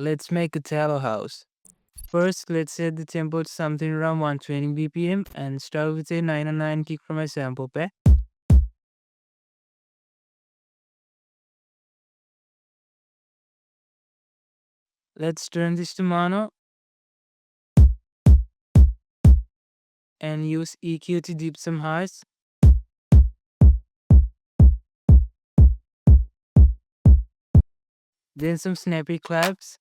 Let's make a Italo House. First, let's set the tempo to something around 120 BPM and start with a 909 kick from my sample pack. Let's turn this to mono and use EQ to deep some highs. Then some snappy claps.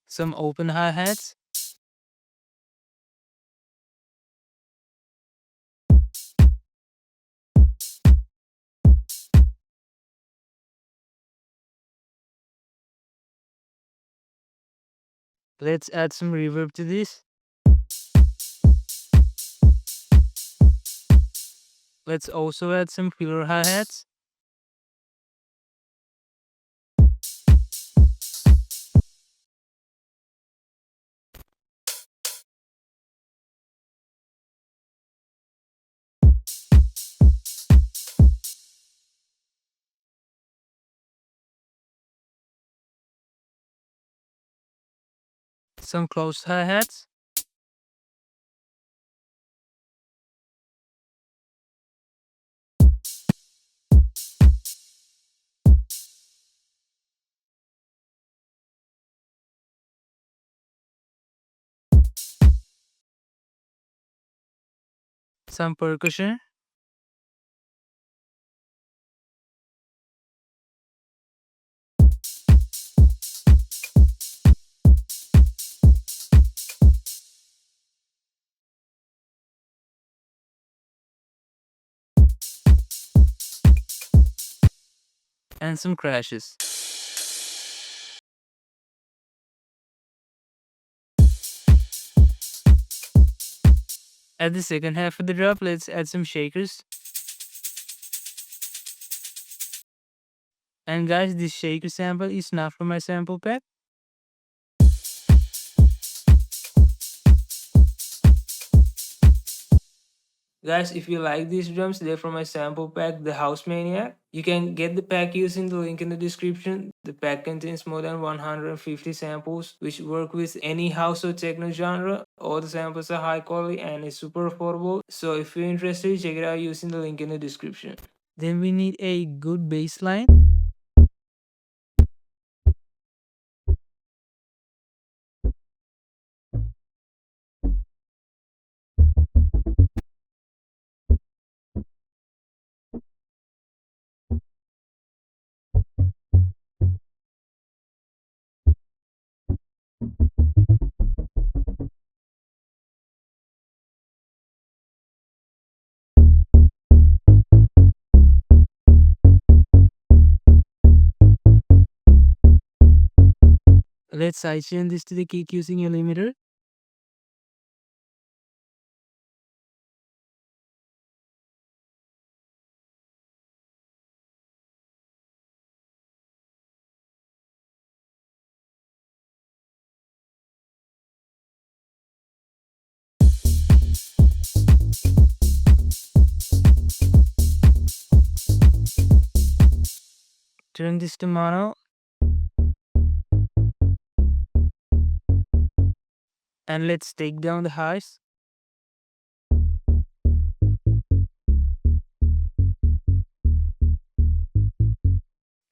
Some open hi-hats. Let's add some reverb to this. Let's also add some filler hi-hats. Some closed hi-hats. Some percussion. And some crashes. At the second half of the drop, let's add some shakers. And guys, this shaker sample is not from my sample pack. Guys, if you like these drums, they're from my sample pack, the House Maniac. You can get the pack using the link in the description. The pack contains more than 150 samples, which work with any house or techno genre. All the samples are high quality and it's super affordable. So if you're interested, check it out using the link in the description. Then we need a good bass line. Let's sidechain this to the kick using a limiter. Turn this to mono. And let's take down the highs.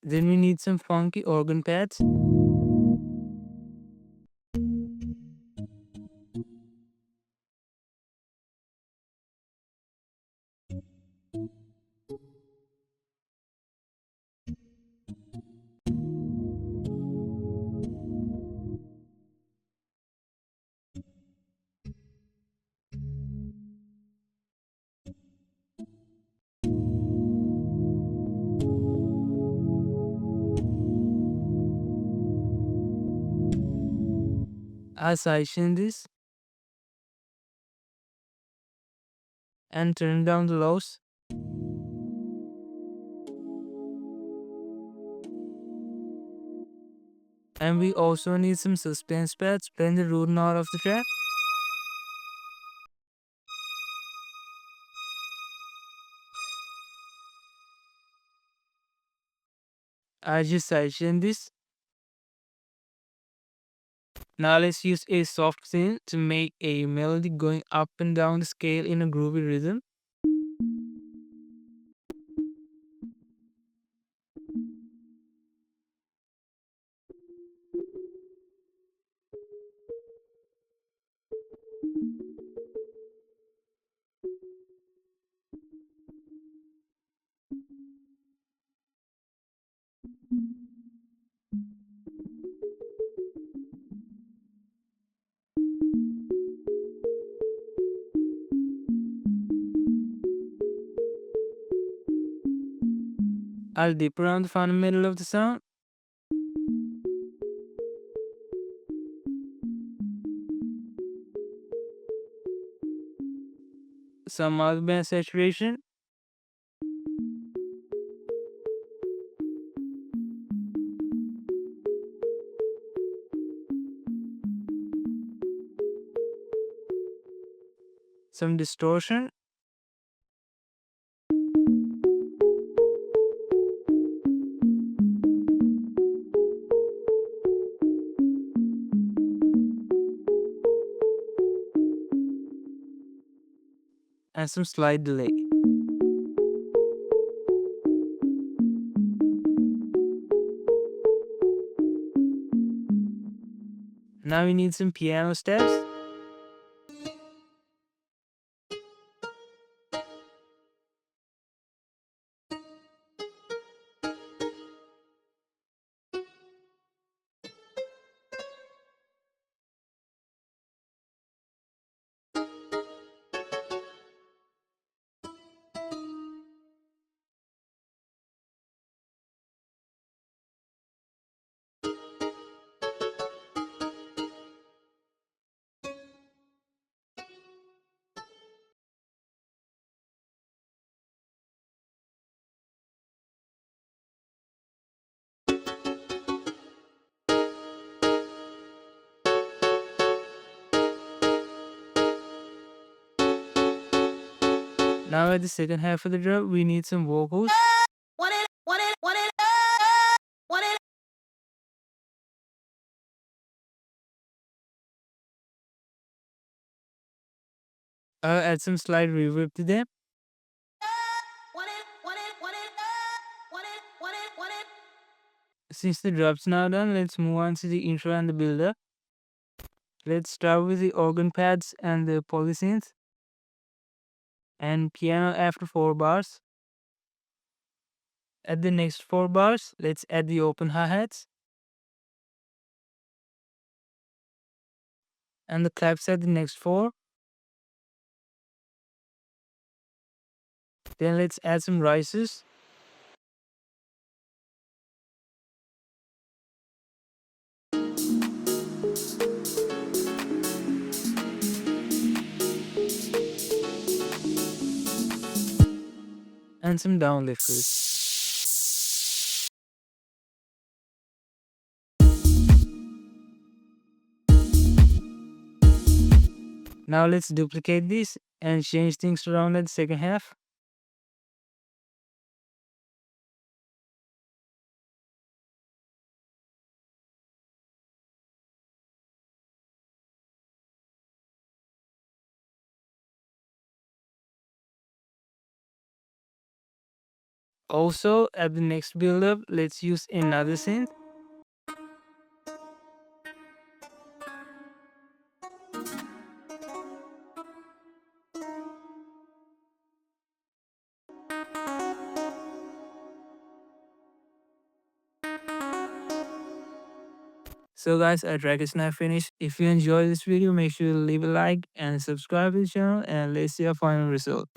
Then we need some funky organ pads. I'll sidechain this and turn down the lows. And we also need some suspense pads, playing the root note of the track. I just sidechained this. Now let's use a soft synth to make a melody going up and down the scale in a groovy rhythm. I'll dip around the fundamental of the sound. Some mouthband saturation. Some distortion. And some slight delay. Now we need some piano steps. Now at the second half of the drop, we need some vocals. I'll add some slight reverb to them. Since the drop's now done, let's move on to the intro and the build-up. Let's start with the organ pads and the polysynth. And piano after 4 bars. At the next 4 bars, let's add the open hi-hats. And the claps at the next 4. Then let's add some rises. And some downlifters. Now let's duplicate this and change things around at the second half. Also, at the next build-up, let's use another synth. So guys, our track is now finished. If you enjoyed this video, make sure to leave a like and subscribe to the channel, and let's see our final result.